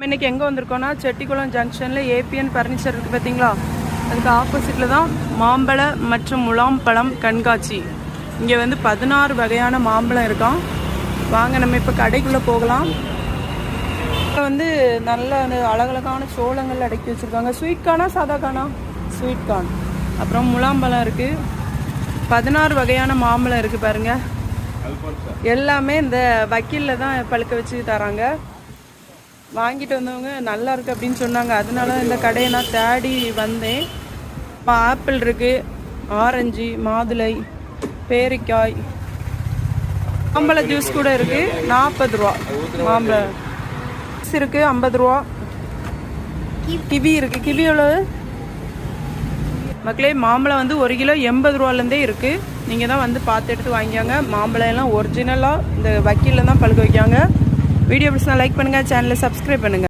இன்னைக்கு எங்கே வந்திருக்கோம்னா செட்டிக்குளம் ஜங்ஷனில் ஏபிஎன் ஃபர்னிச்சர் இருக்குது பார்த்தீங்களா, அதுக்கு ஆப்போசிட்டில் தான் மாம்பழ மற்றும் முலாம்பழம் கண்காட்சி. இங்கே வந்து 16 வகையான மாம்பழம் இருக்கான். வாங்க நம்ம இப்போ கடைக்குள்ளே போகலாம். இப்போ வந்து நல்ல அழகழகான சோளங்கள் அடக்கி வச்சுருக்காங்க. ஸ்வீட் கார்னா சாதா கார்னா? Sweet corn. அப்புறம் முலாம்பழம் இருக்குது. 16 வகையான மாம்பழம் இருக்குது பாருங்கள். எல்லாமே இந்த வக்கீலில் தான் பழுக்க வச்சு தராங்க. வாங்கிட்டு வந்தவங்க நல்லா இருக்குது அப்படின்னு சொன்னாங்க. அதனால இந்த கடையை நான் தேடி வந்தேன். இப்போ ஆப்பிள் இருக்குது, ஆரஞ்சு, மாதுளை, பேரிக்காய், மாம்பழ ஜூஸ் கூட இருக்குது. 40 ரூபா மாம்பழம் இருக்குது. 50 ரூபா. கிவி இருக்குது. கிவி எவ்வளவு மக்களே? மாம்பழம் வந்து 1 கிலோ 80 ரூபாலேருந்தே இருக்குது. நீங்கள் தான் வந்து பார்த்து எடுத்து வாங்கிக்காங்க. மாம்பழம் எல்லாம் ஒரிஜினலாக இந்த வக்கீலில் தான் பழுக்க வைக்காங்க. வீடியோ பிடிச்சா லைக் பண்ணுங்கள், சேனலை சப்ஸ்கிரைப் பண்ணுங்கள்.